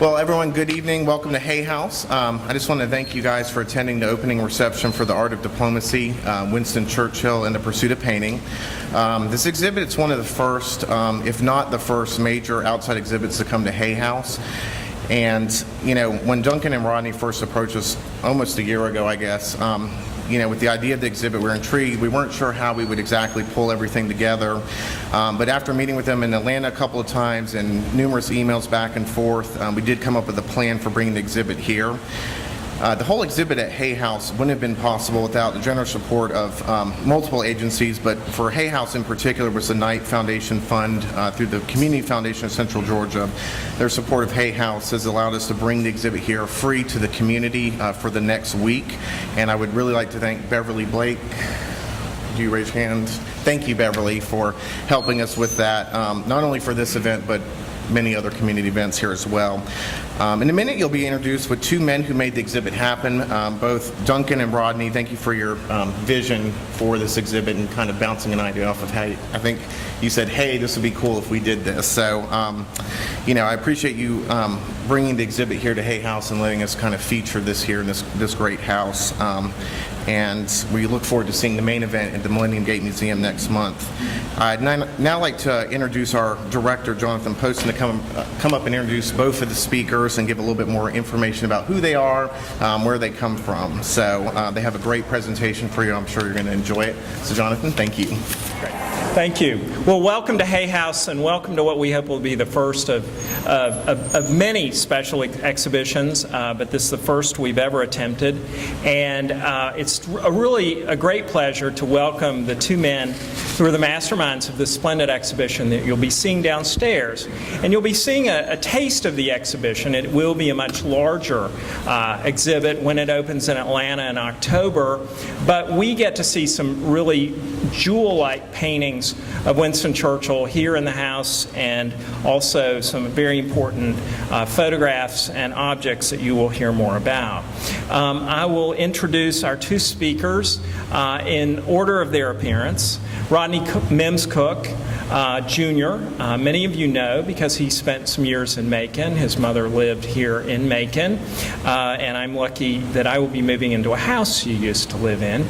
Well, everyone, good evening. Welcome to Hay House. I just want to thank you guys for attending the opening reception for The Art of Diplomacy, Winston Churchill and the Pursuit of Painting. This exhibit is one of the first, if not the first, major outside exhibits to come to Hay House. And, you know, when Duncan and Rodney first approached us almost a year ago, I guess, you know, with the idea of the exhibit, we were intrigued. We weren't sure how we would exactly pull everything together. But after meeting with them in Atlanta a couple of times and numerous emails back and forth, we did come up with a plan for bringing the exhibit here. The whole exhibit at Hay House wouldn't have been possible without the generous support of multiple agencies, but for Hay House in particular was the Knight Foundation Fund through the Community Foundation of Central Georgia. Their support of Hay House has allowed us to bring the exhibit here free to the community for the next week. And I would really like to thank Beverly Blake. Do you raise your hand? Thank you, Beverly, for helping us with that, not only for this event, but many other community events here as well. In a minute, you'll be introduced with two men who made the exhibit happen, both Duncan and Rodney. Thank you for your vision for this exhibit and kind of bouncing an idea off of how I think you said, hey, this would be cool if we did this. So, you know, I appreciate you bringing the exhibit here to Hay House and letting us kind of feature this here in this great house. And we look forward to seeing the main event at the Millennium Gate Museum next month. I'd now like to introduce our director, Jonathan Poston, to come up and introduce both of the speakers and give a little bit more information about who they are, where they come from. So they have a great presentation for you. I'm sure you're going to enjoy it. So Jonathan, thank you. Great. Thank you. Well, welcome to Hay House, and welcome to what we hope will be the first of many special exhibitions, but this is the first we've ever attempted. And it's really a great pleasure to welcome the two men who are the masterminds of this splendid exhibition that you'll be seeing downstairs. And you'll be seeing a taste of the exhibition. It will be a much larger exhibit when it opens in Atlanta in October, but we get to see some really jewel-like paintings of Winston Churchill here in the house, and also some very important photographs and objects that you will hear more about. I will introduce our two speakers in order of their appearance. Rodney Mims Cook, Jr., many of you know because he spent some years in Macon. His mother lived here in Macon, and I'm lucky that I will be moving into a house he used to live in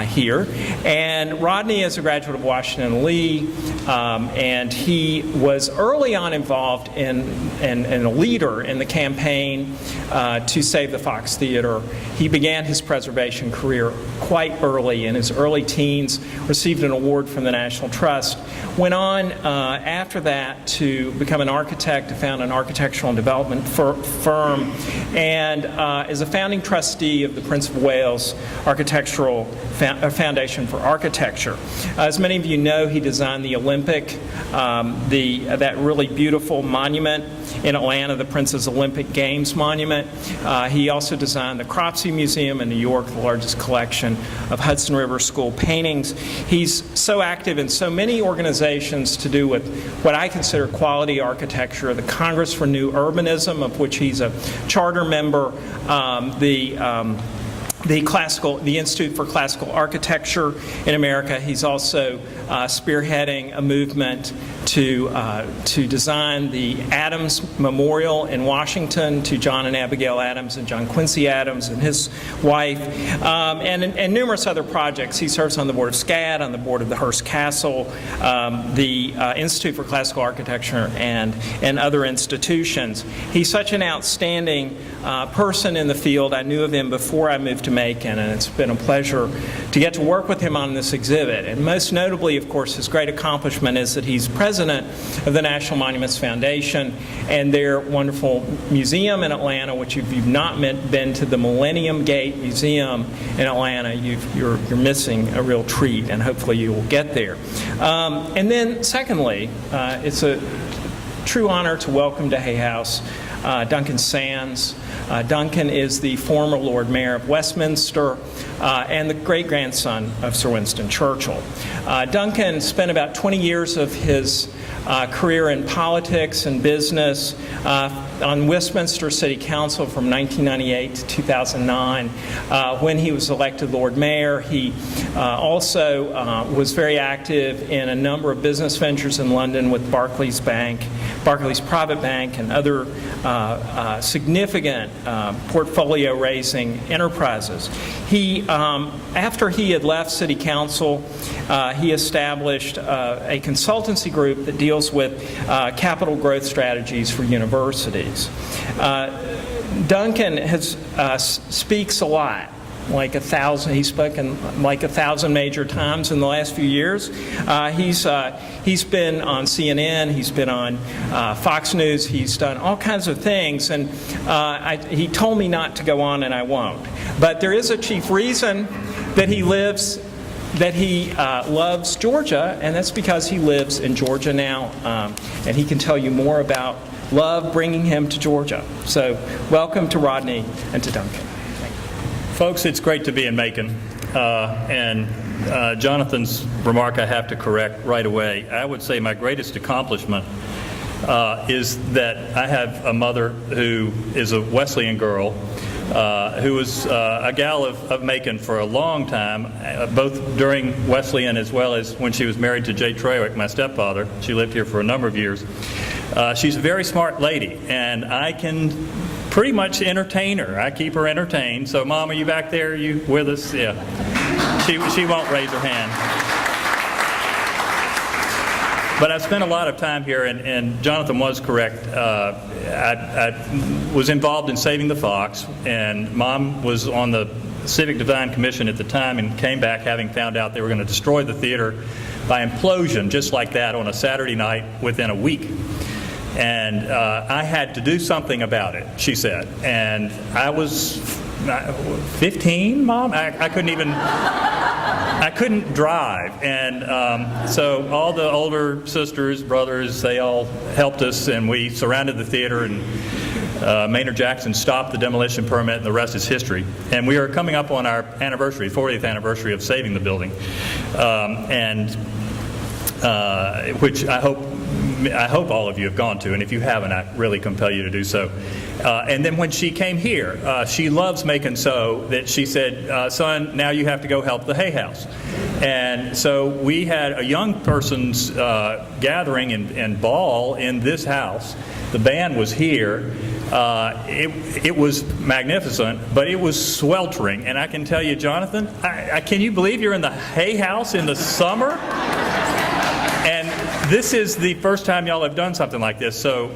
here. And Rodney is a graduate of Washington Lee, and he was early on involved in a leader in the campaign to save the Fox Theater. He began his preservation career quite early, in his early teens, received an award from the National Trust, went on after that to become an architect, to found an architectural and development firm, and is a founding trustee of the Prince of Wales Architectural Foundation for Architecture. As many of you know, he designed the Olympic, that really beautiful monument in Atlanta, the Prince's Olympic Games Monument. He also designed the Cropsey Museum in New York, the largest collection of Hudson River School paintings. He's so active in so many organizations to do with what I consider quality architecture, the Congress for New Urbanism, of which he's a charter member, the Institute for Classical Architecture in America. He's also spearheading a movement to design the Adams Memorial in Washington to John and Abigail Adams and John Quincy Adams and his wife, and numerous other projects. He serves on the board of SCAD, on the board of the Hearst Castle, the Institute for Classical Architecture, and other institutions. He's such an outstanding person in the field. I knew of him before I moved to Macon, and it's been a pleasure to get to work with him on this exhibit. And most notably, of course, his great accomplishment is that he's president of the National Monuments Foundation and their wonderful museum in Atlanta, which if you've not been to the Millennium Gate Museum in Atlanta, you're missing a real treat, and hopefully you will get there. And then secondly, it's a true honor to welcome to Hay House Duncan Sands. Duncan is the former Lord Mayor of Westminster and the great-grandson of Sir Winston Churchill. Duncan spent about 20 years of his career in politics and business on Westminster City Council from 1998 to 2009. When he was elected Lord Mayor, he also was very active in a number of business ventures in London with Barclays Private Bank, and other significant portfolio-raising enterprises. He, after he had left City Council, he established a consultancy group that deals with capital growth strategies for universities. Duncan speaks a lot. He's spoken like 1,000 major times in the last few years. He's been on CNN, he's been on Fox News, he's done all kinds of things, and he told me not to go on, and I won't. But there is a chief reason that he loves Georgia, and that's because he lives in Georgia now, and he can tell you more about love bringing him to Georgia. So welcome to Rodney and to Duncan. Folks, it's great to be in Macon, and Jonathan's remark I have to correct right away. I would say my greatest accomplishment is that I have a mother who is a Wesleyan girl, who was a gal of Macon for a long time, both during Wesleyan as well as when she was married to Jay Trawick, my stepfather. She lived here for a number of years. She's a very smart lady, and I can pretty much entertain her. I keep her entertained. So, Mom, are you back there? Are you with us? Yeah. She won't raise her hand. But I've spent a lot of time here, and Jonathan was correct. I was involved in saving the Fox, and Mom was on the Civic Design Commission at the time and came back having found out they were going to destroy the theater by implosion just like that on a Saturday night within a week. And I had to do something about it, she said. And I was 15, Mom? I couldn't drive. And so all the older sisters, brothers, they all helped us, and we surrounded the theater, and Maynard Jackson stopped the demolition permit, and the rest is history. And we are coming up on our anniversary, 40th anniversary of saving the building, which I hope all of you have gone to, and if you haven't, I really compel you to do so. And then when she came here, she loves Macon so that she said, son, now you have to go help the Hay House. And so we had a young person's gathering and ball in this house. The band was here. It was magnificent, but it was sweltering. And I can tell you, Jonathan, can you believe you're in the Hay House in the summer? And this is the first time y'all have done something like this, so,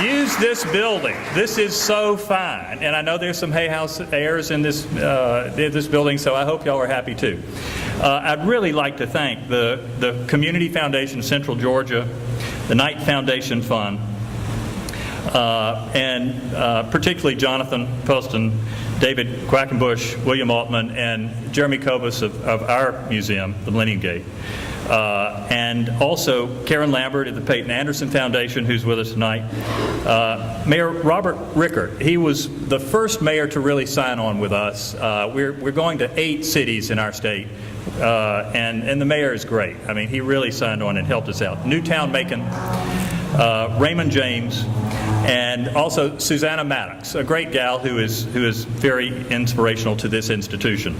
use this building. This is so fine. And I know there's some Hay House heirs in this building, so I hope y'all are happy too. I'd really like to thank the Community Foundation Central Georgia, the Knight Foundation Fund, and particularly Jonathan Poston, David Quackenbush, William Altman, and Jeremy Kobus of our museum, the Millennium Gate. And also Karen Lambert at the Peyton Anderson Foundation, who's with us tonight. Mayor Robert Rickert, he was the first mayor to really sign on with us. We're going to 8 cities in our state, and the mayor is great. I mean, he really signed on and helped us out. Newtown Macon, Raymond James, and also Susanna Maddox, a great gal who is very inspirational to this institution.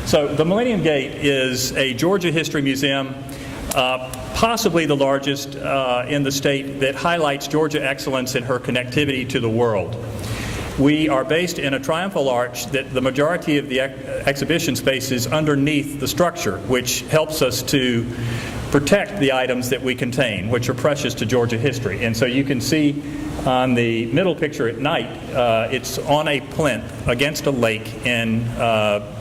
So the Millennium Gate is a Georgia history museum, possibly the largest in the state, that highlights Georgia excellence in her connectivity to the world. We are based in a triumphal arch that the majority of the exhibition space is underneath the structure, which helps us to protect the items that we contain, which are precious to Georgia history. And so you can see on the middle picture at night, it's on a plinth against a lake in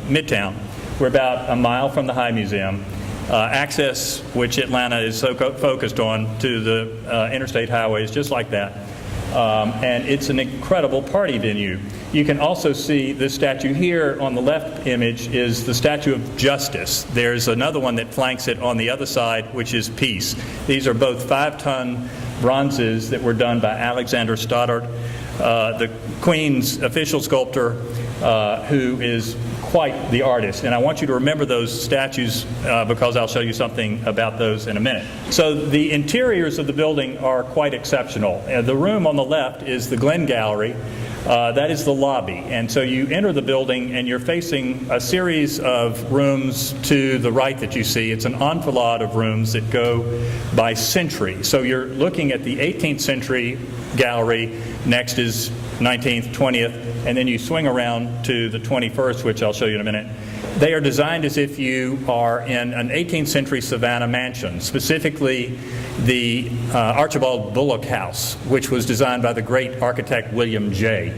Midtown. We're about a mile from the High Museum. Access, which Atlanta is so focused on, to the interstate highways, just like that. And it's an incredible party venue. You can also see this statue here on the left image is the Statue of Justice. There's another one that flanks it on the other side, which is Peace. These are both 5-ton bronzes that were done by Alexander Stoddard, the Queen's official sculptor, who is quite the artist. And I want you to remember those statues because I'll show you something about those in a minute. So the interiors of the building are quite exceptional. The room on the left is the Glenn Gallery, That is the lobby. And so you enter the building and you're facing a series of rooms to the right that you see. It's an enfilade of rooms that go by century. So you're looking at the 18th century gallery, next is 19th, 20th, and then you swing around to the 21st, which I'll show you in a minute. They are designed as if you are in an 18th century Savannah mansion, specifically the Archibald Bullock House, which was designed by the great architect William Jay.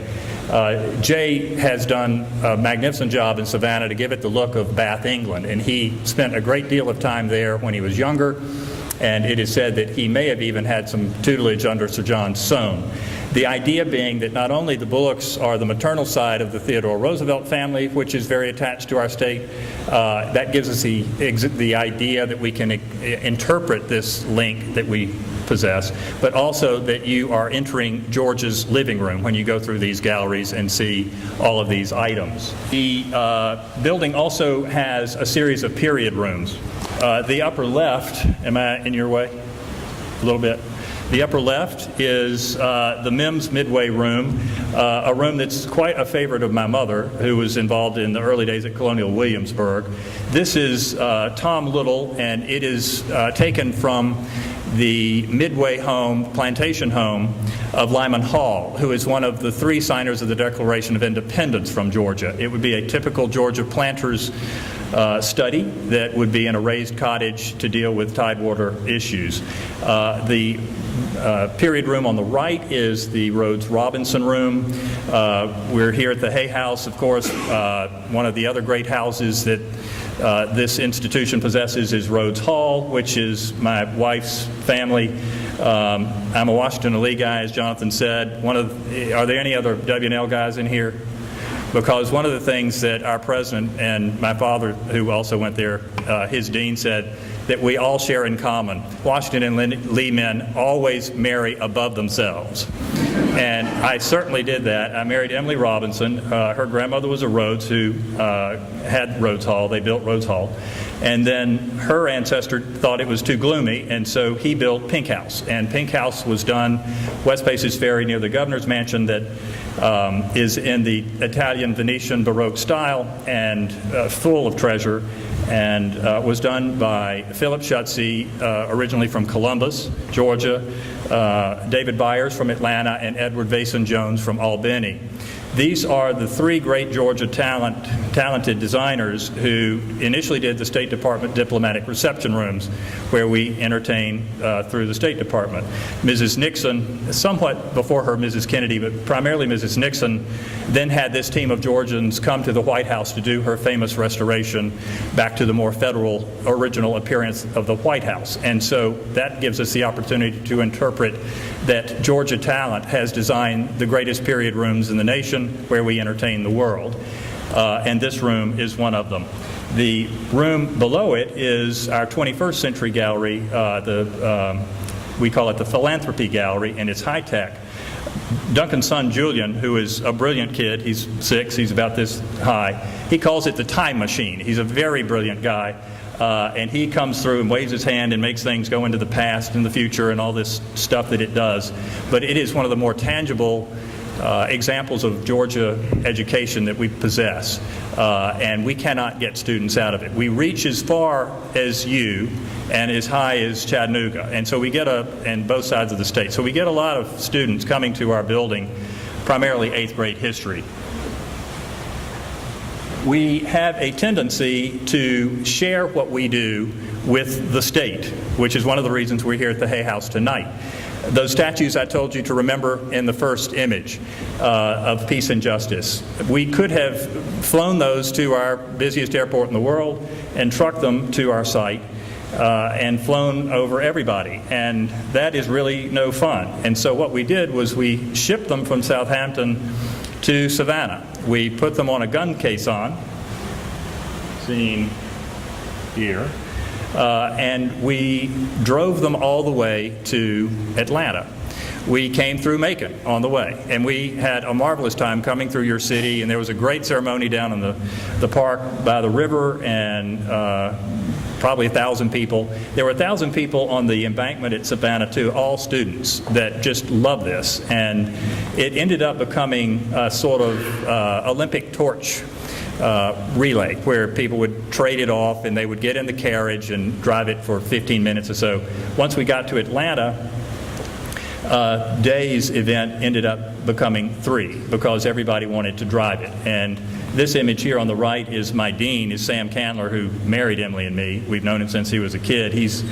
Jay has done a magnificent job in Savannah to give it the look of Bath, England, and he spent a great deal of time there when he was younger, and it is said that he may have even had some tutelage under Sir John Soane. The idea being that not only the Bullocks are the maternal side of the Theodore Roosevelt family, which is very attached to our state, that gives us the idea that we can interpret this link that we possess, but also that you are entering George's living room when you go through these galleries and see all of these items. The building also has a series of period rooms. The upper left, am I in your way? A little bit. The upper left is the Mims Midway Room, a room that's quite a favorite of my mother, who was involved in the early days at Colonial Williamsburg. This is Tom Little, and it is taken from the Midway home, plantation home of Lyman Hall, who is one of the three signers of the Declaration of Independence from Georgia. It would be a typical Georgia planter's study that would be in a raised cottage to deal with tidewater issues. The period room on the right is the Rhodes Robinson room. We're here at the Hay House, of course. One of the other great houses that this institution possesses is Rhodes Hall, which is my wife's family. I'm a Washington Lee guy, as Jonathan said. Are there any other W&L guys in here? Because one of the things that our president and my father, who also went there, his dean said, that we all share in common. Washington and Lee men always marry above themselves. And I certainly did that. I married Emily Robinson. Her grandmother was a Rhodes who had Rhodes Hall. They built Rhodes Hall. And then her ancestor thought it was too gloomy, and so he built Pink House. And Pink House was done West Paces Ferry near the governor's mansion that is in the Italian Venetian Baroque style and full of treasure, and was done by Philip Schutze, originally from Columbus, Georgia, David Byers from Atlanta, and Edward Vason Jones from Albany. These are the three great Georgia talented designers who initially did the State Department diplomatic reception rooms, where we entertain through the State Department. Mrs. Nixon, somewhat before her Mrs. Kennedy, but primarily Mrs. Nixon, then had this team of Georgians come to the White House to do her famous restoration back to the more federal original appearance of the White House. And so that gives us the opportunity to interpret that Georgia talent has designed the greatest period rooms in the nation, where we entertain the world. And this room is one of them. The room below it is our 21st century gallery. We call it the Philanthropy Gallery, and it's high-tech. Duncan's son, Julian, who is a brilliant kid, he's 6, he's about this high, he calls it the time machine. He's a very brilliant guy. And he comes through and waves his hand and makes things go into the past and the future and all this stuff that it does. But it is one of the more tangible examples of Georgia education that we possess. And we cannot get students out of it. We reach as far as you and as high as Chattanooga. And so we get and both sides of the state. So we get a lot of students coming to our building, primarily 8th grade history. We have a tendency to share what we do with the state, which is one of the reasons we're here at the Hay House tonight. Those statues I told you to remember in the first image of peace and justice, we could have flown those to our busiest airport in the world and trucked them to our site and flown over everybody, and that is really no fun. And so what we did was we shipped them from Southampton to Savannah. We put them on a gun caisson, seen here, and we drove them all the way to Atlanta. We came through Macon on the way, and we had a marvelous time coming through your city, and there was a great ceremony down in the park by the river, and probably 1,000 people. There were 1,000 people on the embankment at Savannah, too, all students that just loved this. And it ended up becoming a sort of Olympic torch relay, where people would trade it off and they would get in the carriage and drive it for 15 minutes or so. Once we got to Atlanta, Day's event ended up becoming 3 because everybody wanted to drive it. And this image here on the right is my dean, is Sam Candler, who married Emily and me. We've known him since he was a kid. His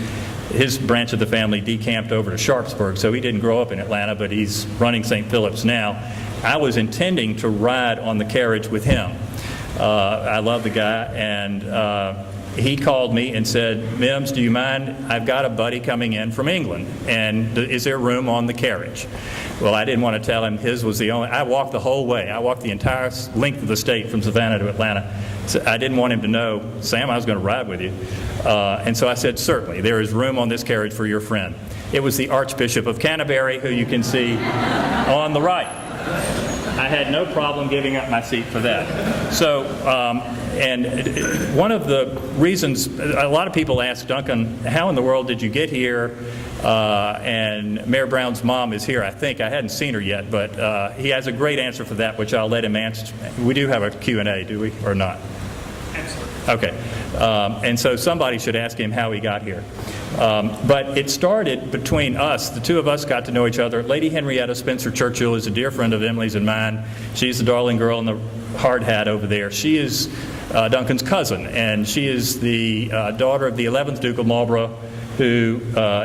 branch of the family decamped over to Sharpsburg, so he didn't grow up in Atlanta, but he's running St. Philip's now. I was intending to ride on the carriage with him. I love the guy, and he called me and said, "Mims, do you mind? I've got a buddy coming in from England, and is there room on the carriage?" Well, I didn't want to tell him his was the only. I walked the whole way. I walked the entire length of the state from Savannah to Atlanta. So I didn't want him to know, "Sam, I was going to ride with you." And so I said, "Certainly, there is room on this carriage for your friend." It was the Archbishop of Canterbury, who you can see on the right. I had no problem giving up my seat for that. So, and one of the reasons, a lot of people ask Duncan, how in the world did you get here? And Mayor Brown's mom is here, I think. I hadn't seen her yet, but he has a great answer for that, which I'll let him answer. We do have a Q&A, do we, or not? Absolutely. Okay. And so somebody should ask him how he got here. But it started between us. The two of us got to know each other. Lady Henrietta Spencer Churchill is a dear friend of Emily's and mine. She's the darling girl in the hard hat over there. She is Duncan's cousin, and she is the daughter of the 11th Duke of Marlborough, who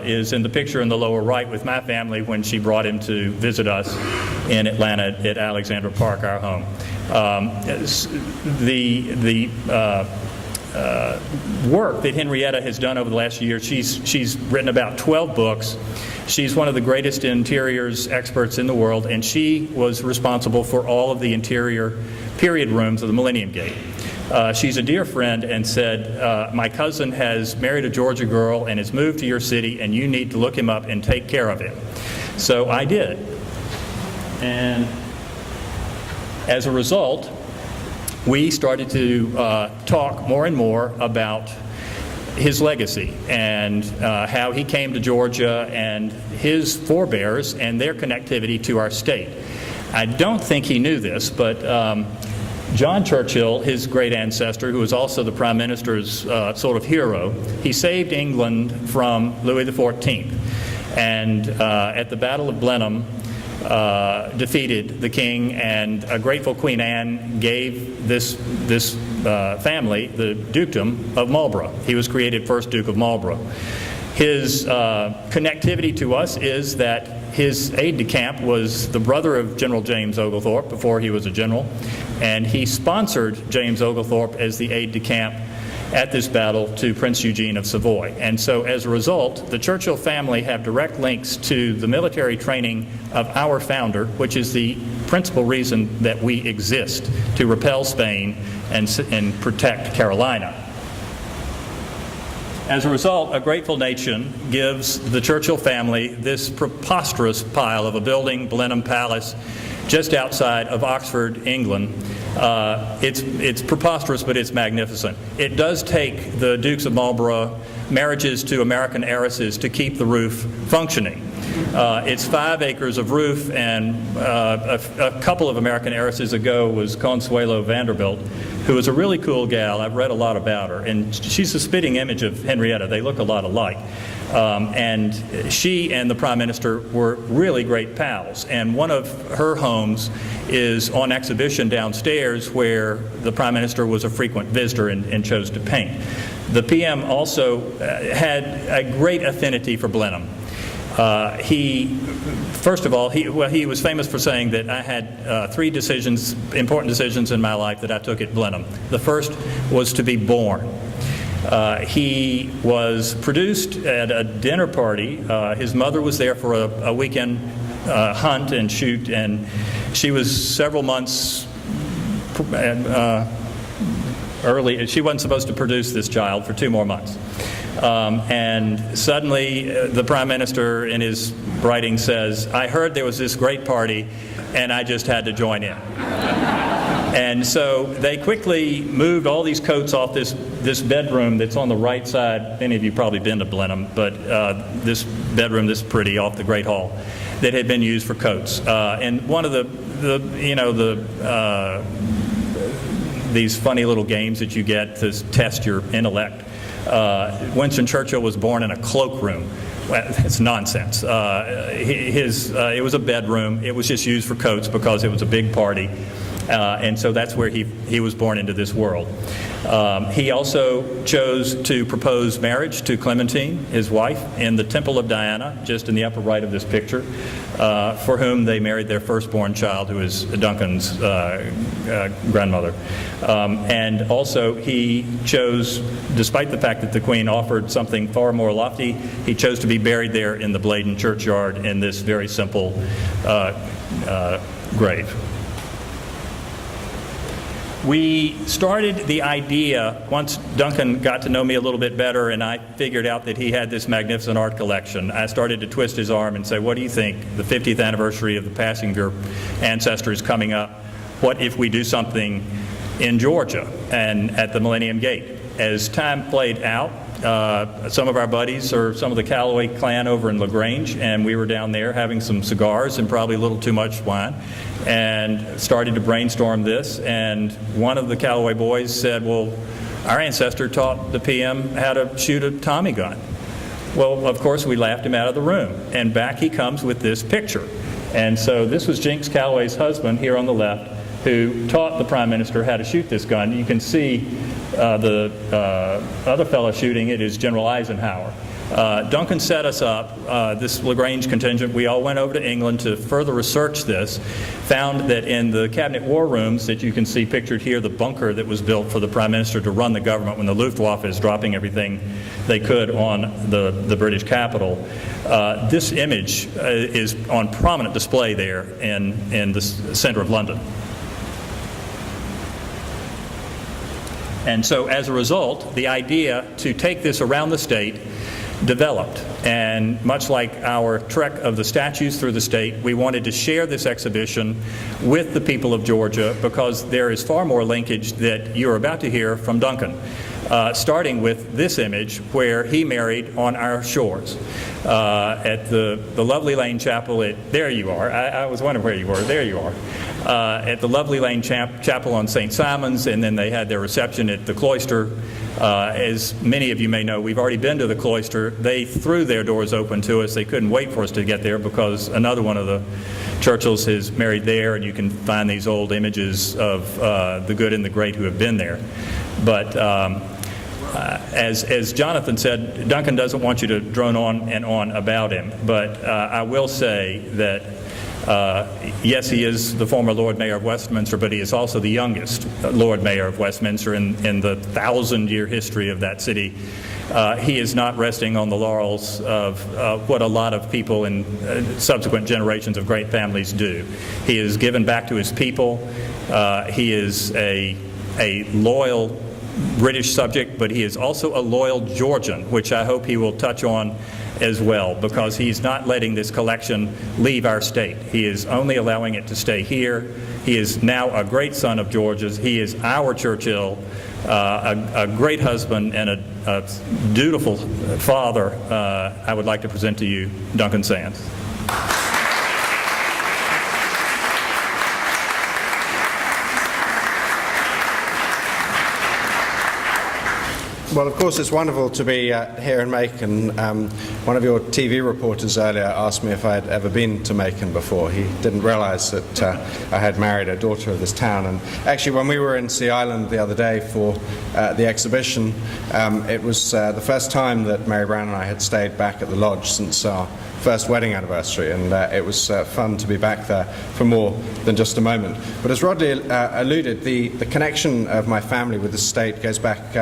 is in the picture in the lower right with my family when she brought him to visit us in Atlanta at Alexandra Park, our home. Work that Henrietta has done over the last year, she's written about 12 books. She's one of the greatest interiors experts in the world, and she was responsible for all of the interior period rooms of the Millennium Gate. She's a dear friend and said, "My cousin has married a Georgia girl and has moved to your city, and you need to look him up and take care of him." So I did. And as a result, we started to talk more and more about his legacy and how he came to Georgia and his forebears and their connectivity to our state. I don't think he knew this, but John Churchill, his great ancestor, who was also the Prime Minister's sort of hero, he saved England from Louis XIV, and at the Battle of Blenheim, defeated the king, and a grateful Queen Anne gave this family the dukedom of Marlborough. He was created first Duke of Marlborough. His connectivity to us is that his aide-de-camp was the brother of General James Oglethorpe before he was a general, and he sponsored James Oglethorpe as the aide-de-camp at this battle to Prince Eugene of Savoy. And so as a result, the Churchill family have direct links to the military training of our founder, which is the principal reason that we exist, to repel Spain and protect Carolina. As a result, a grateful nation gives the Churchill family this preposterous pile of a building, Blenheim Palace, just outside of Oxford, England. It's preposterous, but it's magnificent. It does take the Dukes of Marlborough marriages to American heiresses to keep the roof functioning. It's 5 acres of roof, and a couple of American heiresses ago was Consuelo Vanderbilt, who is a really cool gal. I've read a lot about her, and she's a spitting image of Henrietta. They look a lot alike. And she and the Prime Minister were really great pals, and one of her homes is on exhibition downstairs, where the Prime Minister was a frequent visitor and chose to paint. The PM also had a great affinity for Blenheim. First of all, he was famous for saying that I had 3 important decisions in my life that I took at Blenheim. The first was to be born. He was produced at a dinner party. His mother was there for a weekend hunt and shoot, and she was several months early. She wasn't supposed to produce this child for 2 more months. And suddenly the Prime Minister in his writing says, "I heard there was this great party and I just had to join in." And so they quickly moved all these coats off this bedroom that's on the right side. Many of you probably been to Blenheim, but this bedroom, this pretty, off the Great Hall, that had been used for coats. And one of these funny little games that you get to test your intellect. Winston Churchill was born in a cloakroom. Well, it's nonsense. It was a bedroom. It was just used for coats because it was a big party. And so that's where he was born into this world. He also chose to propose marriage to Clementine, his wife, in the Temple of Diana, just in the upper right of this picture, for whom they married their firstborn child, who is Duncan's grandmother. And also he chose, despite the fact that the Queen offered something far more lofty, he chose to be buried there in the Blenheim churchyard in this very simple grave. We started the idea once Duncan got to know me a little bit better and I figured out that he had this magnificent art collection. I started to twist his arm and say, what do you think? The 50th anniversary of the passing of your ancestor is coming up. What if we do something in Georgia and at the Millennium Gate? As time played out, some of our buddies are some of the Callaway clan over in LaGrange, and we were down there having some cigars and probably a little too much wine, and started to brainstorm this. And one of the Callaway boys said, well, our ancestor taught the PM how to shoot a Tommy gun. Well, of course, we laughed him out of the room, and back he comes with this picture. And so this was Jinx Callaway's husband here on the left, who taught the Prime Minister how to shoot this gun. You can see the other fellow shooting it is General Eisenhower. Duncan set us up, this LaGrange contingent. We all went over to England to further research this, found that in the cabinet war rooms that you can see pictured here, the bunker that was built for the Prime Minister to run the government when the Luftwaffe is dropping everything they could on the British capital. This image is on prominent display there in the center of London. And so as a result, the idea to take this around the state developed. And much like our trek of the statues through the state, we wanted to share this exhibition with the people of Georgia because there is far more linkage that you're about to hear from Duncan. Starting with this image where he married on our shores at the Lovely Lane Chapel. There you are. I was wondering where you were. There you are. At the Lovely Lane Chapel on St. Simon's, and then they had their reception at the cloister. As many of you may know, we've already been to the cloister. They threw their doors open to us. They couldn't wait for us to get there because another one of the Churchills is married there, and you can find these old images of the good and the great who have been there. But as Jonathan said, Duncan doesn't want you to drone on and on about him, but I will say that yes, he is the former Lord Mayor of Westminster, but he is also the youngest Lord Mayor of Westminster in the 1,000-year history of that city. He is not resting on the laurels of what a lot of people in subsequent generations of great families do. He is given back to his people. He is a loyal British subject, but he is also a loyal Georgian, which I hope he will touch on as well, because he's not letting this collection leave our state. He is only allowing it to stay here. He is now a great son of Georgia's. He is our Churchill, a great husband and a dutiful father. I would like to present to you Duncan Sands. Well, of course, it's wonderful to be here in Macon. One of your TV reporters earlier asked me if I had ever been to Macon before. He didn't realize that I had married a daughter of this town. And actually, when we were in Sea Island the other day for the exhibition, it was the first time that Mary Brown and I had stayed back at the lodge since our first wedding anniversary, and it was fun to be back there for more than just a moment. But as Rodney alluded, the connection of my family with the state goes back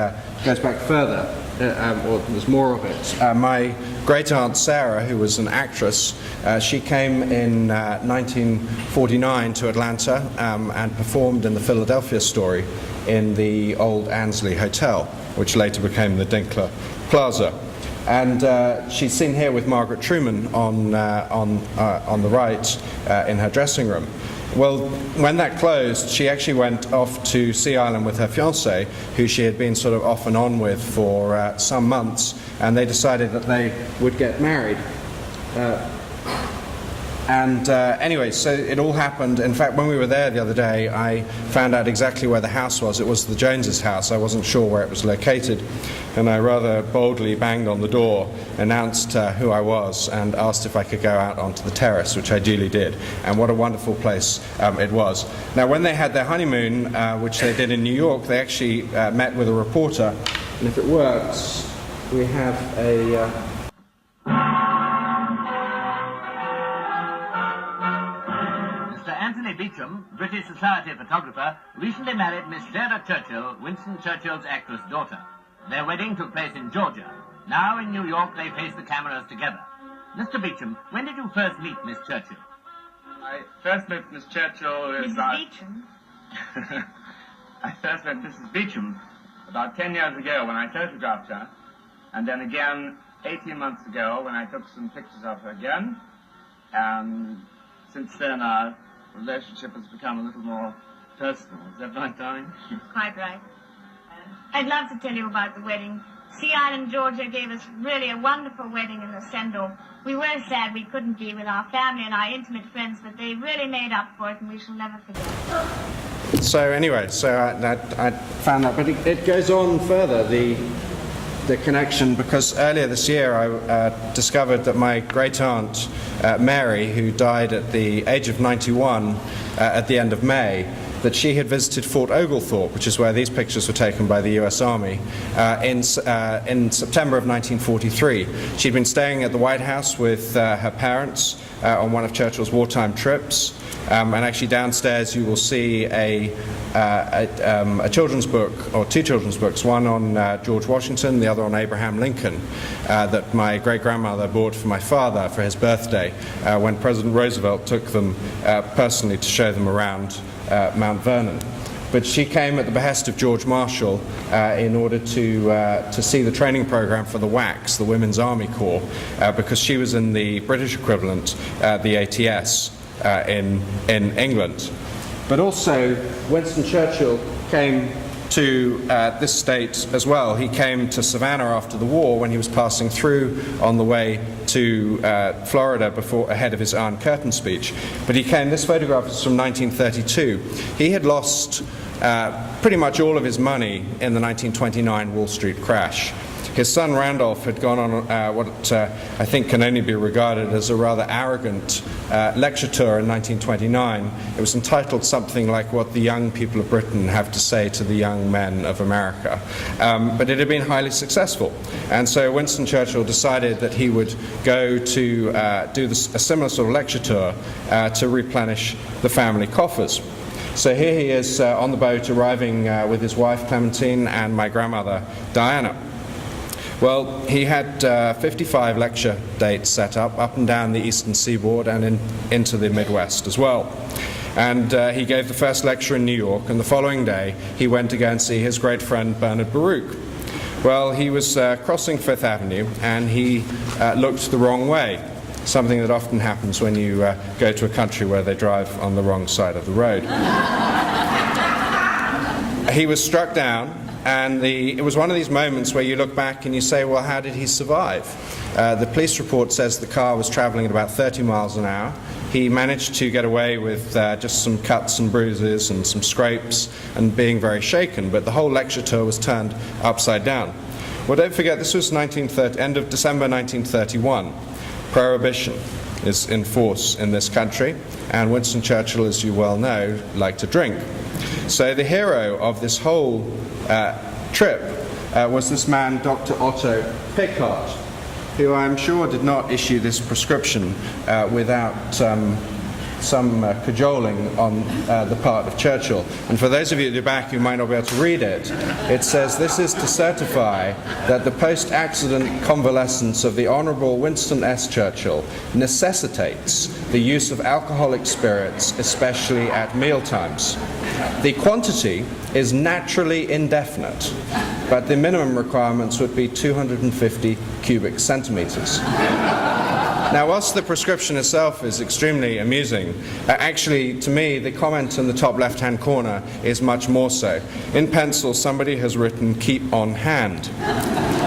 further, or there's more of it. My great-aunt Sarah, who was an actress, she came in 1949 to Atlanta and performed in the Philadelphia Story in the old Ansley Hotel, which later became the Dinkler Plaza. And she's seen here with Margaret Truman on the right in her dressing room. Well, when that closed, she actually went off to Sea Island with her fiancé, who she had been sort of off and on with for some months, and they decided that they would get married. Anyway, so it all happened. In fact, when we were there the other day, I found out exactly where the house was. It was the Joneses' house. I wasn't sure where it was located, and I rather boldly banged on the door, announced who I was, and asked if I could go out onto the terrace, which I duly did. And what a wonderful place it was. Now, when they had their honeymoon, which they did in New York, they actually met with a reporter, and if it works, we have a... Beecham, British Society photographer, recently married Miss Sarah Churchill, Winston Churchill's actress daughter. Their wedding took place in Georgia. Now in New York, they face the cameras together. Mr. Beecham, when did you first meet Miss Churchill? I first met Miss Churchill... Mrs. Beecham? I first met Mrs. Beecham about 10 years ago when I photographed her, and then again 18 months ago when I took some pictures of her again, and since then our relationship has become a little more personal. Is that right, darling? Quite right. I'd love to tell you about the wedding. Sea Island, Georgia gave us really a wonderful wedding in the send-off. We were sad we couldn't be with our family and our intimate friends, but they really made up for it, and we shall never forget. So anyway, I found that, but it goes on further, the connection, because earlier this year I discovered that my great-aunt Mary, who died at the age of 91 at the end of May, that she had visited Fort Oglethorpe, which is where these pictures were taken by the US Army, in September of 1943. She'd been staying at the White House with her parents on one of Churchill's wartime trips, and actually downstairs you will see a children's book, or two children's books, one on George Washington, the other on Abraham Lincoln, that my great-grandmother bought for my father for his birthday when President Roosevelt took them personally to show them around Mount Vernon. But she came at the behest of George Marshall in order to see the training program for the WACS, the Women's Army Corps, because she was in the British equivalent, the ATS, in England. But also, Winston Churchill came to this state as well. He came to Savannah after the war when he was passing through on the way to Florida ahead of his Iron Curtain speech. But he came, this photograph is from 1932. He had lost pretty much all of his money in the 1929 Wall Street crash. His son Randolph had gone on what I think can only be regarded as a rather arrogant lecture tour in 1929. It was entitled something like What the Young People of Britain Have to Say to the Young Men of America. But it had been highly successful. And so Winston Churchill decided that he would go to do a similar sort of lecture tour to replenish the family coffers. So here he is on the boat, arriving with his wife Clementine and my grandmother Diana. Well, he had 55 lecture dates set up and down the eastern seaboard and into the Midwest as well. And he gave the first lecture in New York, and the following day he went to go and see his great friend Bernard Baruch. Well, he was crossing Fifth Avenue, and he looked the wrong way, something that often happens when you go to a country where they drive on the wrong side of the road. He was struck down. And it was one of these moments where you look back and you say, well, how did he survive? The police report says the car was traveling at about 30 miles an hour. He managed to get away with just some cuts and bruises and some scrapes and being very shaken, but the whole lecture tour was turned upside down. Well, don't forget, this was end of December 1931. Prohibition is in force in this country, and Winston Churchill, as you well know, liked to drink. So the hero of this whole trip was this man, Dr. Otto Pickard, who I'm sure did not issue this prescription without some cajoling on the part of Churchill. And for those of you at the back who might not be able to read it, it says, "This is to certify that the post-accident convalescence of the Honourable Winston S. Churchill necessitates the use of alcoholic spirits, especially at mealtimes. The quantity is naturally indefinite, but the minimum requirements would be 250 cubic centimetres." Now, whilst the prescription itself is extremely amusing, actually, to me, the comment in the top left-hand corner is much more so. In pencil, somebody has written, "Keep on hand."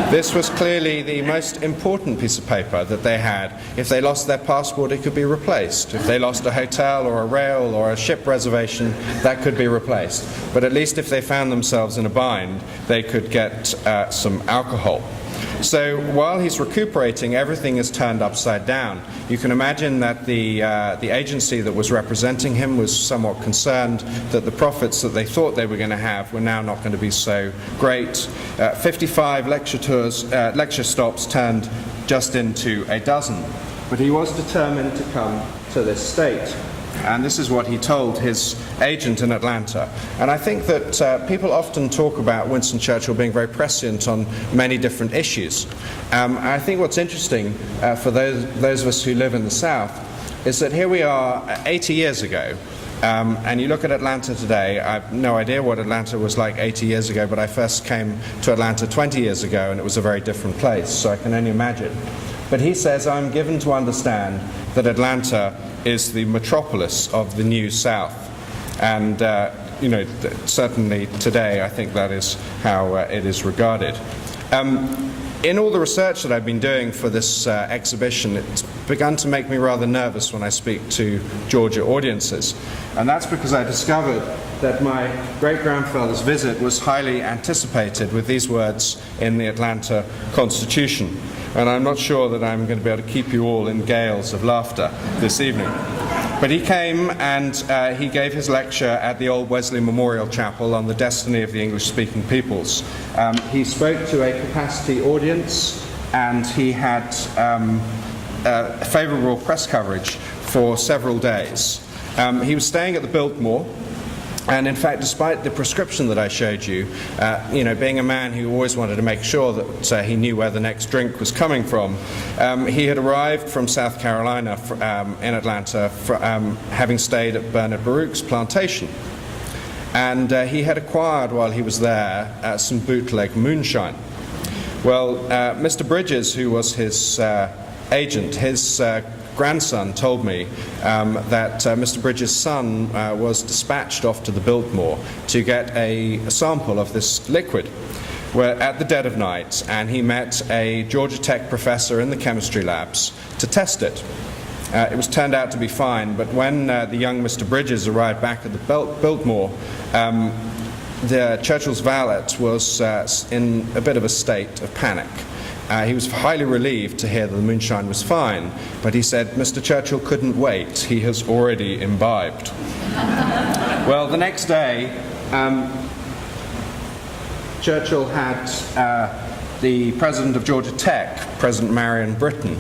This was clearly the most important piece of paper that they had. If they lost their passport, it could be replaced. If they lost a hotel or a rail or a ship reservation, that could be replaced. But at least if they found themselves in a bind, they could get some alcohol. So while he's recuperating, everything is turned upside down. You can imagine that the agency that was representing him was somewhat concerned that the profits that they thought they were going to have were now not going to be so great. 55 lecture stops turned just into a dozen. But he was determined to come to this state. And this is what he told his agent in Atlanta. And I think that people often talk about Winston Churchill being very prescient on many different issues. I think what's interesting for those of us who live in the South is that here we are 80 years ago. And you look at Atlanta today. I have no idea what Atlanta was like 80 years ago, but I first came to Atlanta 20 years ago, and it was a very different place, so I can only imagine. But he says, "I'm given to understand that Atlanta is the metropolis of the New South." And, certainly today I think that is how it is regarded. In all the research that I've been doing for this exhibition, it's begun to make me rather nervous when I speak to Georgia audiences. And that's because I discovered that my great-grandfather's visit was highly anticipated with these words in the Atlanta Constitution. And I'm not sure that I'm going to be able to keep you all in gales of laughter this evening. But he came and he gave his lecture at the Old Wesley Memorial Chapel on the destiny of the English-speaking peoples. He spoke to a capacity audience, and he had favourable press coverage for several days. He was staying at the Biltmore. And in fact, despite the prescription that I showed you, being a man who always wanted to make sure that he knew where the next drink was coming from, he had arrived from South Carolina in Atlanta, having stayed at Bernard Baruch's plantation. And he had acquired, while he was there, some bootleg moonshine. Well, Mr. Bridges, who was his agent, his grandson told me that Mr. Bridges' son was dispatched off to the Biltmore to get a sample of this liquid at the dead of night, and he met a Georgia Tech professor in the chemistry labs to test it. It was turned out to be fine, but when the young Mr. Bridges arrived back at the Biltmore, the Churchill's valet was in a bit of a state of panic. He was highly relieved to hear that the moonshine was fine, but he said Mr. Churchill couldn't wait. He has already imbibed. Well, the next day, Churchill had the president of Georgia Tech, President Marion Britton,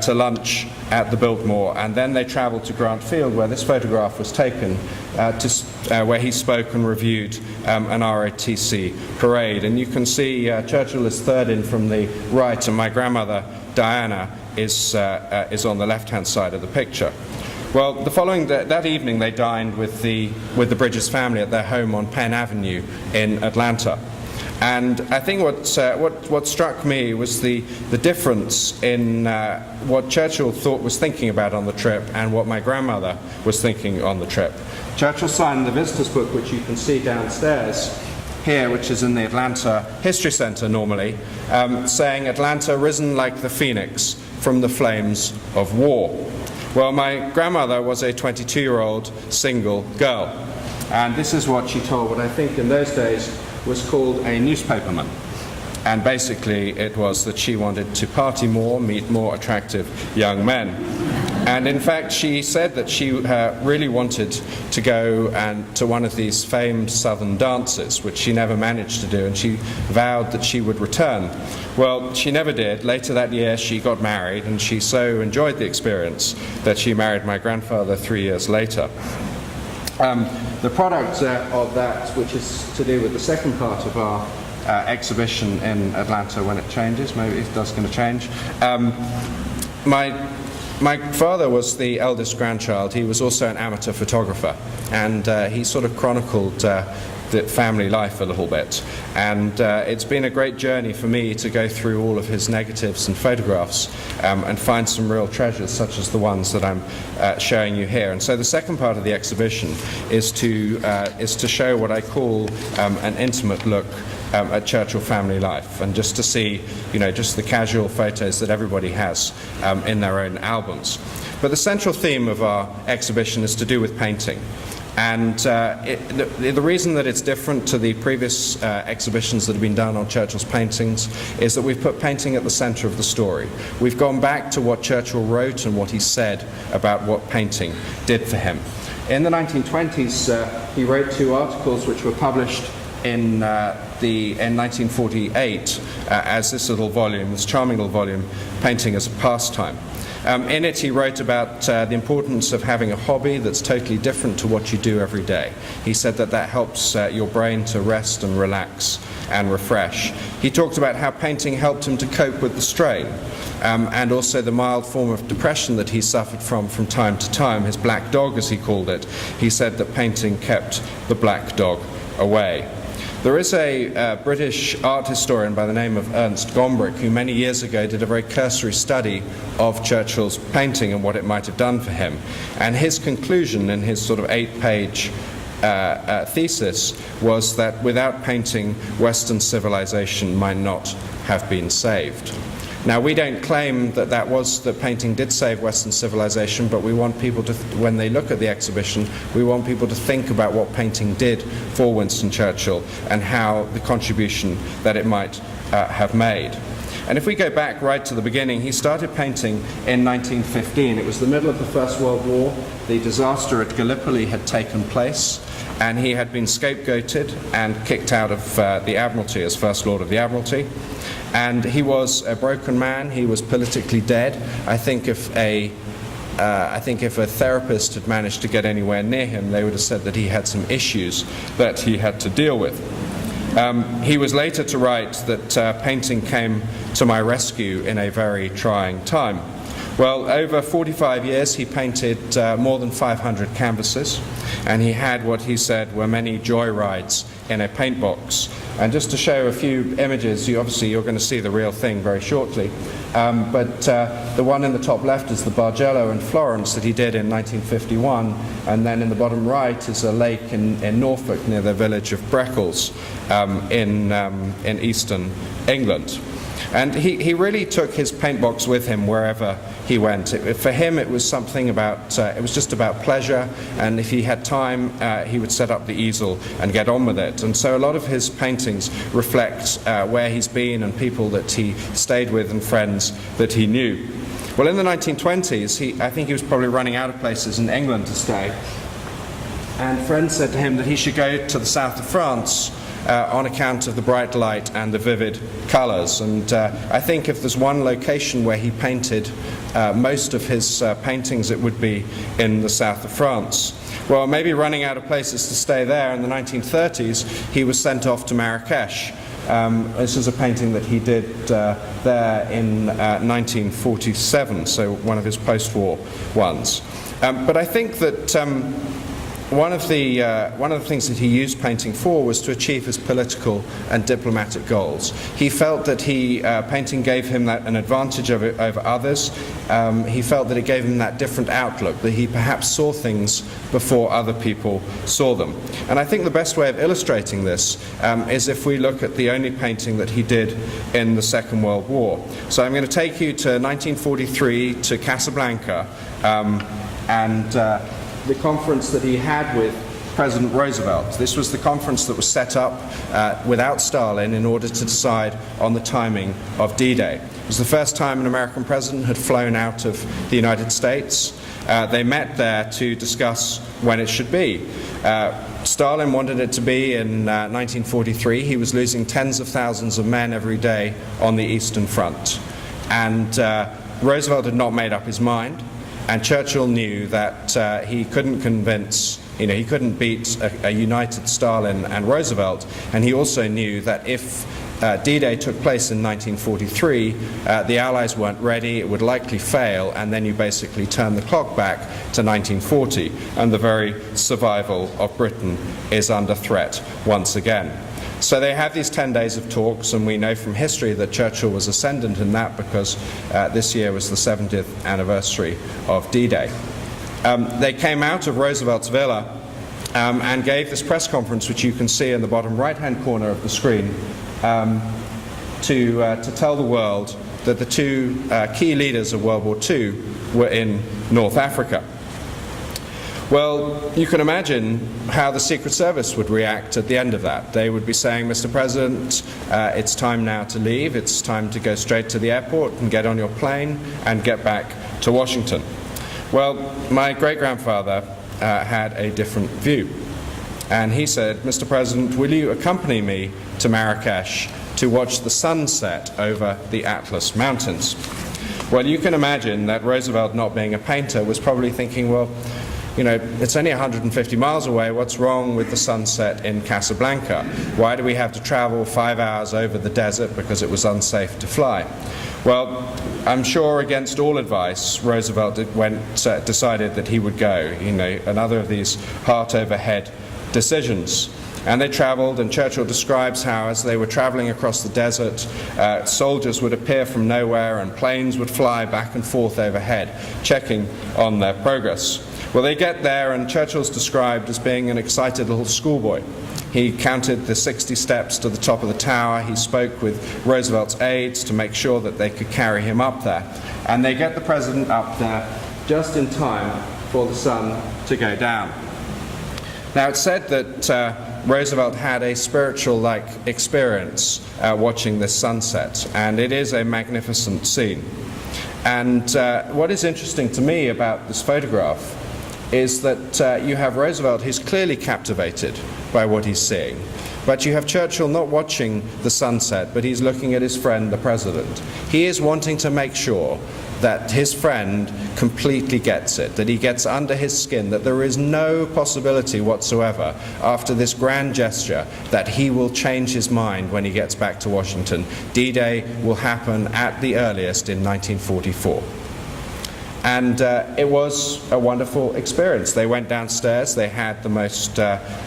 to lunch at the Biltmore, and then they travelled to Grant Field, where this photograph was taken, where he spoke and reviewed an ROTC parade. And you can see Churchill is third in from the right, and my grandmother, Diana, is on the left-hand side of the picture. Well, that evening they dined with the Bridges family at their home on Penn Avenue in Atlanta. And I think what struck me was the difference in what Churchill was thinking about on the trip and what my grandmother was thinking on the trip. Churchill signed the visitors book, which you can see downstairs here, which is in the Atlanta History Center normally, saying Atlanta risen like the phoenix from the flames of war. Well, my grandmother was a 22-year-old single girl, and this is what she told what I think in those days was called a newspaperman. And basically it was that she wanted to party more, meet more attractive young men. And in fact she said that she really wanted to go to one of these famed southern dances, which she never managed to do, and she vowed that she would return. Well, she never did. Later that year she got married, and she so enjoyed the experience that she married my grandfather 3 years later. The product of that, which is to do with the second part of our exhibition in Atlanta when it changes, maybe it does going to change. My father was the eldest grandchild. He was also an amateur photographer, and he sort of chronicled the family life a little bit. And it's been a great journey for me to go through all of his negatives and photographs and find some real treasures, such as the ones that I'm showing you here. And so the second part of the exhibition is to show what I call an intimate look at Churchill family life, and just to see, just the casual photos that everybody has in their own albums. But the central theme of our exhibition is to do with painting. And the reason that it's different to the previous exhibitions that have been done on Churchill's paintings is that we've put painting at the center of the story. We've gone back to what Churchill wrote and what he said about what painting did for him. In the 1920s, he wrote 2 articles which were published in 1948 as this little volume, this charming little volume, Painting as a Pastime. In it he wrote about the importance of having a hobby that's totally different to what you do every day. He said that helps your brain to rest and relax and refresh. He talked about how painting helped him to cope with the strain and also the mild form of depression that he suffered from time to time, his black dog as he called it. He said that painting kept the black dog away. There is a British art historian by the name of Ernst Gombrich who many years ago did a very cursory study of Churchill's painting and what it might have done for him. And his conclusion in his sort of 8-page thesis was that without painting, Western civilization might not have been saved. Now, we don't claim that painting did save Western civilization, but we want people to, when they look at the exhibition, we want people to think about what painting did for Winston Churchill and how the contribution that it might have made. And if we go back right to the beginning, he started painting in 1915. It was the middle of the First World War. The disaster at Gallipoli had taken place, and he had been scapegoated and kicked out of the Admiralty as First Lord of the Admiralty. And he was a broken man. He was politically dead. I think if a therapist had managed to get anywhere near him, they would have said that he had some issues that he had to deal with. He was later to write that painting came to my rescue in a very trying time. Well, over 45 years he painted more than 500 canvases, and he had what he said were many joy rides in a paint box. And just to show a few images, obviously you're going to see the real thing very shortly, but the one in the top left is the Bargello in Florence that he did in 1951, and then in the bottom right is a lake in Norfolk near the village of Breckles in eastern England. And he really took his paint box with him wherever he went. For him it was something about, it was just about pleasure, and if he had time he would set up the easel and get on with it. And so a lot of his paintings reflect where he's been and people that he stayed with and friends that he knew. Well, in the 1920s, I think he was probably running out of places in England to stay, and friends said to him that he should go to the south of France on account of the bright light and the vivid colours. And I think if there's one location where he painted most of his paintings, it would be in the south of France. Well, maybe running out of places to stay there in the 1930s, he was sent off to Marrakesh. This is a painting that he did there in 1947, so one of his post-war ones. But I think that one of the things that he used painting for was to achieve his political and diplomatic goals. He felt that painting gave him an advantage over others. He felt that it gave him that different outlook, that he perhaps saw things before other people saw them. And I think the best way of illustrating this is if we look at the only painting that he did in the Second World War. So I'm going to take you to 1943 to Casablanca and the conference that he had with President Roosevelt. This was the conference that was set up without Stalin in order to decide on the timing of DDay. It was the first time an American president had flown out of the United States. They met there to discuss when it should be. Stalin wanted it to be in 1943. He was losing tens of thousands of men every day on the Eastern Front. And Roosevelt had not made up his mind. And Churchill knew that he couldn't convince he couldn't beat a united Stalin and Roosevelt, and he also knew that if D-Day took place in 1943, the Allies weren't ready, it would likely fail, and then you basically turn the clock back to 1940, and the very survival of Britain is under threat once again. So they have these 10 days of talks, and we know from history that Churchill was ascendant in that because this year was the 70th anniversary of D-Day. They came out of Roosevelt's villa and gave this press conference, which you can see in the bottom right-hand corner of the screen, to tell the world that the two key leaders of World War II were in North Africa. Well, you can imagine how the Secret Service would react at the end of that. They would be saying, Mr. President, it's time now to leave. It's time to go straight to the airport and get on your plane and get back to Washington. Well, my great-grandfather had a different view. And he said, Mr. President, will you accompany me to Marrakesh to watch the sunset over the Atlas Mountains? Well, you can imagine that Roosevelt, not being a painter, was probably thinking, well, it's only 150 miles away. What's wrong with the sunset in Casablanca? Why do we have to travel 5 hours over the desert because it was unsafe to fly? Well, I'm sure against all advice, Roosevelt decided that he would go. Another of these heart over head decisions. And they traveled, and Churchill describes how as they were traveling across the desert, soldiers would appear from nowhere and planes would fly back and forth overhead, checking on their progress. Well, they get there, and Churchill's described as being an excited little schoolboy. He counted the 60 steps to the top of the tower. He spoke with Roosevelt's aides to make sure that they could carry him up there. And they get the president up there just in time for the sun to go down. Now, it's said that Roosevelt had a spiritual-like experience watching this sunset, and it is a magnificent scene. And what is interesting to me about this photograph is that you have Roosevelt who's clearly captivated by what he's seeing, but you have Churchill not watching the sunset, but he's looking at his friend, the president. He is wanting to make sure that his friend completely gets it, that he gets under his skin, that there is no possibility whatsoever after this grand gesture that he will change his mind when he gets back to Washington. D-Day will happen at the earliest in 1944. And it was a wonderful experience. They went downstairs, they had the most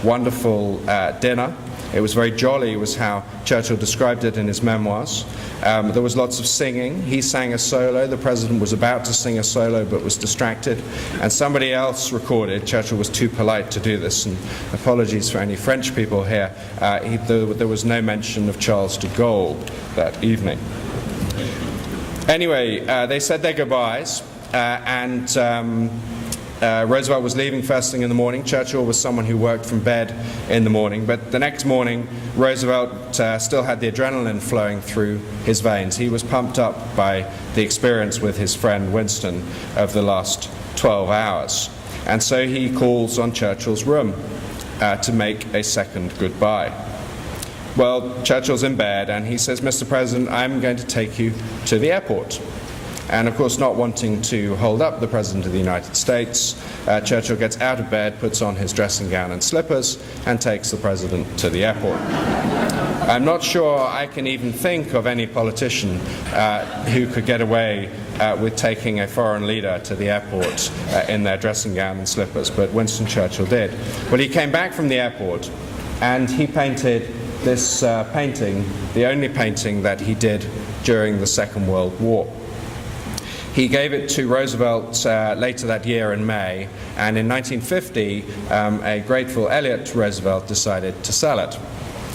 wonderful dinner. It was very jolly, was how Churchill described it in his memoirs. There was lots of singing. He sang a solo. The president was about to sing a solo but was distracted. And somebody else recorded. Churchill was too polite to do this. And apologies for any French people here. There was no mention of Charles de Gaulle that evening. Anyway, they said their goodbyes. Roosevelt was leaving first thing in the morning. Churchill was someone who worked from bed in the morning, but the next morning Roosevelt still had the adrenaline flowing through his veins. He was pumped up by the experience with his friend Winston of the last 12 hours. And so he calls on Churchill's room to make a second goodbye. Well, Churchill's in bed and he says, Mr. President, I'm going to take you to the airport. And of course, not wanting to hold up the President of the United States, Churchill gets out of bed, puts on his dressing gown and slippers, and takes the President to the airport. I'm not sure I can even think of any politician who could get away with taking a foreign leader to the airport in their dressing gown and slippers, but Winston Churchill did. Well, he came back from the airport, and he painted this painting, the only painting that he did during the Second World War. He gave it to Roosevelt later that year in May, and in 1950, a grateful Elliott Roosevelt decided to sell it.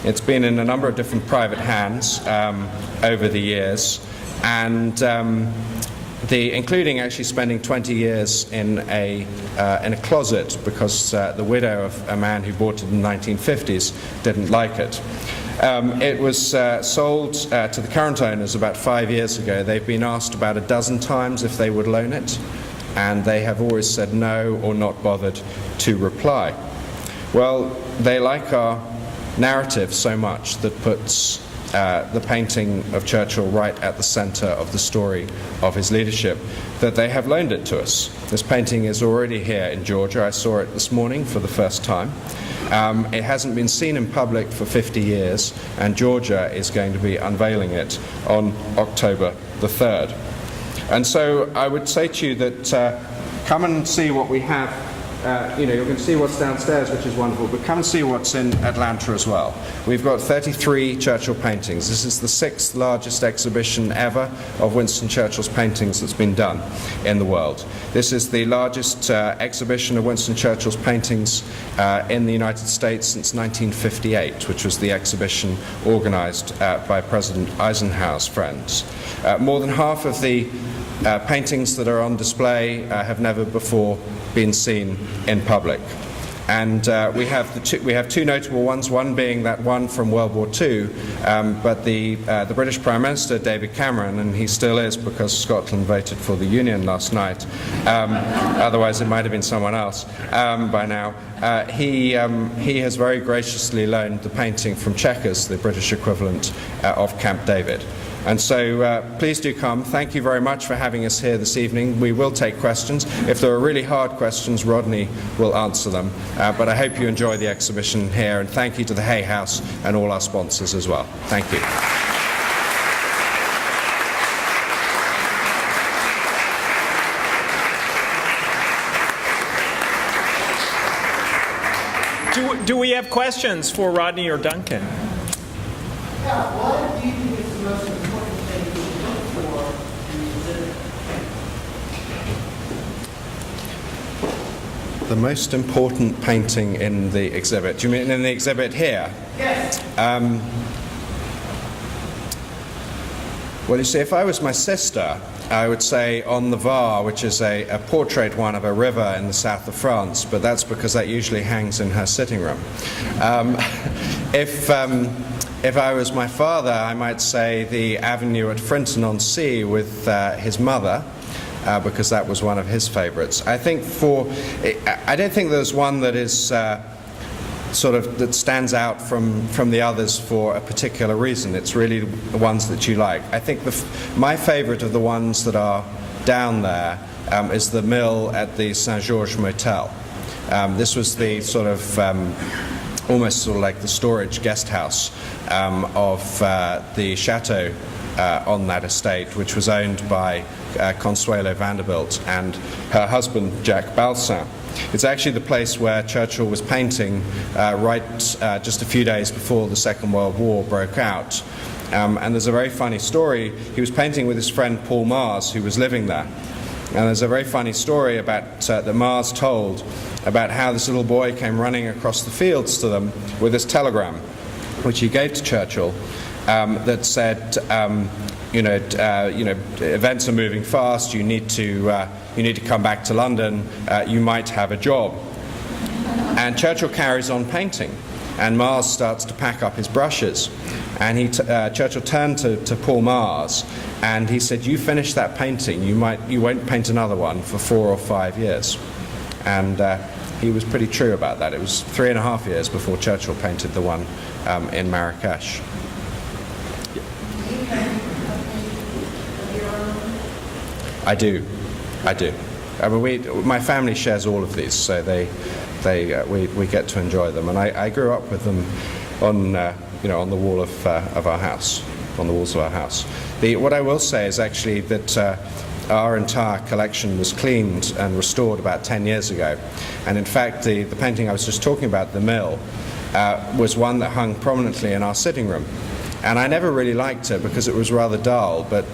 It's been in a number of different private hands over the years, and including actually spending 20 years in a closet because the widow of a man who bought it in the 1950s didn't like it. It was sold to the current owners about 5 years ago. They've been asked about a dozen times if they would loan it, and they have always said no or not bothered to reply. Well, they like our narrative so much that puts the painting of Churchill right at the center of the story of his leadership, that they have loaned it to us. This painting is already here in Georgia. I saw it this morning for the first time. It hasn't been seen in public for 50 years, and Georgia is going to be unveiling it on October the 3rd. And so I would say to you that come and see what we have. You can see what's downstairs, which is wonderful, but come and see what's in Atlanta as well. We've got 33 Churchill paintings. This is the 6th largest exhibition ever of Winston Churchill's paintings that's been done in the world. This is the largest exhibition of Winston Churchill's paintings in the United States since 1958, which was the exhibition organized by President Eisenhower's friends. More than half of the paintings that are on display have never before been seen in public. And we have two notable ones, one being that one from World War II, but the British Prime Minister, David Cameron, and he still is because Scotland voted for the Union last night, otherwise it might have been someone else by now, he has very graciously loaned the painting from Chequers, the British equivalent of Camp David. And so please do come. Thank you very much for having us here this evening. We will take questions. If there are really hard questions, Rodney will answer them. But I hope you enjoy the exhibition here, and thank you to the Hay House and all our sponsors as well. Thank you. Do we have questions for Rodney or Duncan? Yeah, what do you think is the most important thing to look for in the exhibit? The most important painting in the exhibit? Do you mean in the exhibit here? Yes. Well, you see, if I was my sister, I would say on the Var, which is a portrait one of a river in the south of France, but that's because that usually hangs in her sitting room. If I was my father, I might say the avenue at Frinton-on-Sea with his mother, because that was one of his favorites. I don't think there's one that is that stands out from the others for a particular reason. It's really the ones that you like. I think my favorite of the ones that are down there is the mill at the Saint Georges Motel. This was the almost like the storage guest house of the chateau on that estate, which was owned by Consuelo Vanderbilt and her husband Jacques Balsan. It's actually the place where Churchill was painting just a few days before the Second World War broke out. And there's a very funny story. He was painting with his friend Paul Mars, who was living there. And there's a very funny story about that Mars told about how this little boy came running across the fields to them with this telegram, which he gave to Churchill, that said, events are moving fast. You need to come back to London. You might have a job. And Churchill carries on painting, and Mars starts to pack up his brushes. And Churchill turned to Paul Mars, and he said, "You finish that painting, you won't paint another one for 4 or 5 years." And he was pretty true about that. It was 3.5 years before Churchill painted the one in Marrakesh. I do. I mean, my family shares all of these, so we get to enjoy them, and I grew up with them on the wall of our house, on the walls of our house. What I will say is actually that our entire collection was cleaned and restored about 10 years ago, and in fact the painting I was just talking about, the mill, was one that hung prominently in our sitting room. And I never really liked it because it was rather dull, but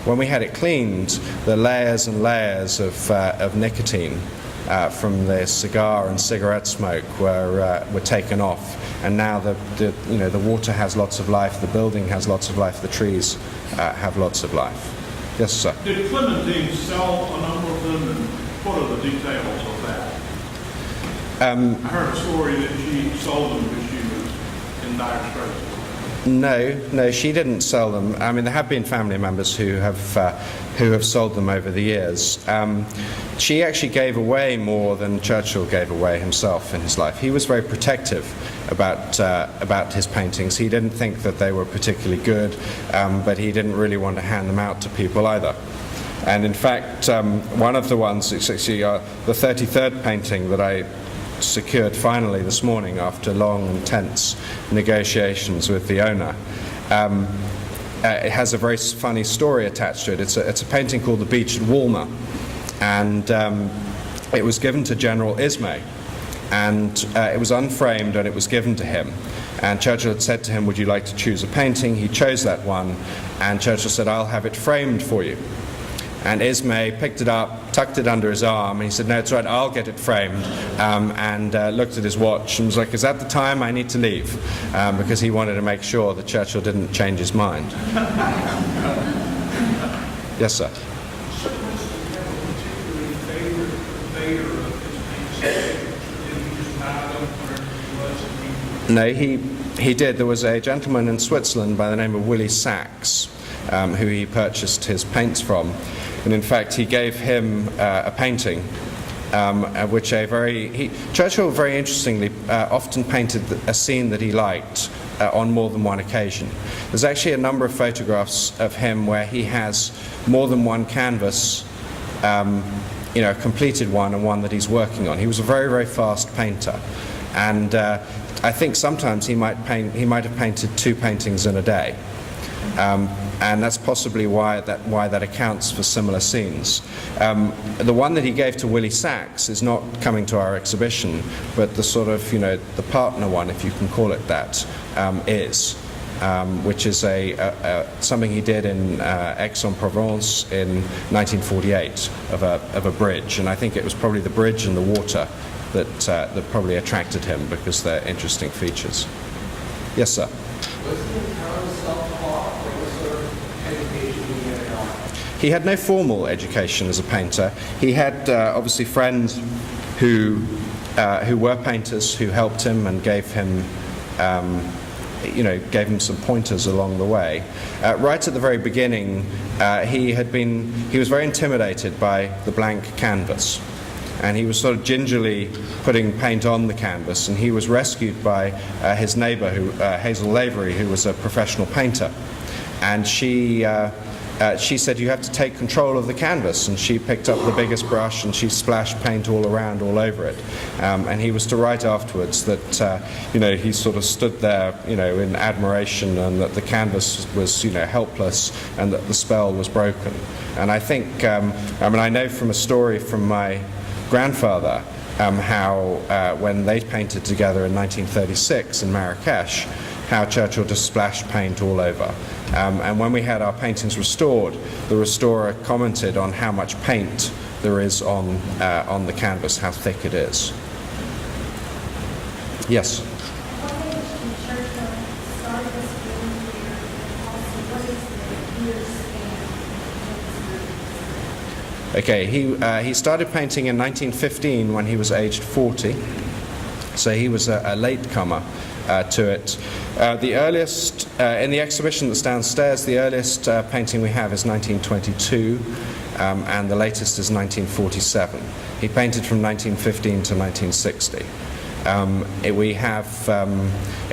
when we had it cleaned, the layers and layers of nicotine from the cigar and cigarette smoke were taken off, and now the water has lots of life, the building has lots of life, the trees have lots of life. Yes, sir. Did Clementine sell a number of them, and what are the details of that? I heard a story that she sold them because she was in dire straits. No, she didn't sell them. I mean, there have been family members who have who have sold them over the years. She actually gave away more than Churchill gave away himself in his life. He was very protective about his paintings. He didn't think that they were particularly good, but he didn't really want to hand them out to people either. And in fact, one of the ones, it's actually the 33rd painting that I secured finally this morning after long and tense negotiations with the owner. It has a very funny story attached to it. It's a painting called The Beach at Walmer, and it was given to General Ismay, and it was unframed and it was given to him. And Churchill had said to him, "Would you like to choose a painting?" He chose that one, and Churchill said, "I'll have it framed for you." And Ismay picked it up, tucked it under his arm, and he said, "No, it's right, I'll get it framed," and looked at his watch and was like, "Is that the time? I need to leave," because he wanted to make sure that Churchill didn't change his mind. Yes, sir. No, he did. There was a gentleman in Switzerland by the name of Willie Sachs, who he purchased his paints from. And in fact, he gave him a painting, which Churchill very interestingly often painted a scene that he liked on more than one occasion. There's actually a number of photographs of him where he has more than one canvas, a completed one and one that he's working on. He was a very, very fast painter, and I think sometimes he might have painted 2 paintings in a day. And that's possibly why that accounts for similar scenes. The one that he gave to Willie Sachs is not coming to our exhibition, but the sort of, the partner one, if you can call it that, is, which is something he did in Aix-en-Provence in 1948 of a bridge. And I think it was probably the bridge and the water that probably attracted him, because they're interesting features. Yes, sir. He had no formal education as a painter. He had obviously friends who were painters who helped him and gave him some pointers along the way. Right at the very beginning, he was very intimidated by the blank canvas, and he was sort of gingerly putting paint on the canvas, and he was rescued by his neighbor, Hazel Lavery, who was a professional painter. And she said, "You have to take control of the canvas," and she picked up the biggest brush and she splashed paint all over it. And he was to write afterwards that he sort of stood there in admiration, and that the canvas was helpless, and that the spell was broken. And I think I know from a story from my grandfather how when they painted together in 1936 in Marrakesh, how Churchill just splashed paint all over. And when we had our paintings restored, the restorer commented on how much paint there is on the canvas, how thick it is. Yes? Okay, he started painting in 1915 when he was aged 40, so he was a latecomer to it. The earliest, in the exhibition that's downstairs, the earliest painting we have is 1922, and the latest is 1947. He painted from 1915 to 1960. We have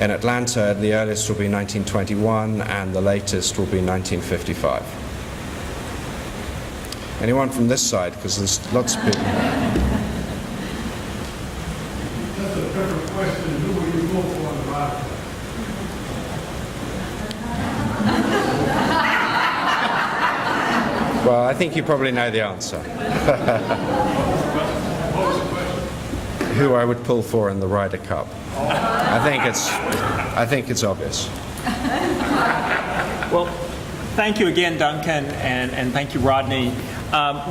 in Atlanta, the earliest will be 1921, and the latest will be 1955. Anyone from this side? Because there's lots of people. That's a different question. Who will you vote for in the right? Well, I think you probably know the answer. Who I would pull for in the Ryder Cup. I think it's obvious. Well, thank you again, Duncan, and thank you, Rodney.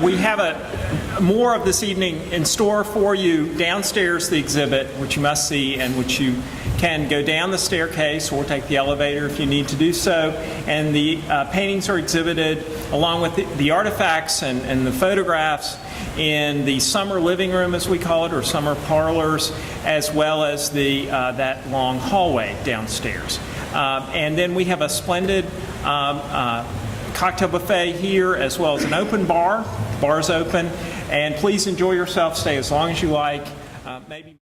We have more of this evening in store for you downstairs, the exhibit, which you must see, and which you can go down the staircase or take the elevator if you need to do so. And the paintings are exhibited along with the artifacts and the photographs in the summer living room, as we call it, or summer parlors, as well as that long hallway downstairs. And then we have a splendid cocktail buffet here, as well as an open bar. Bar's open, and please enjoy yourself. Stay as long as you like. Maybe.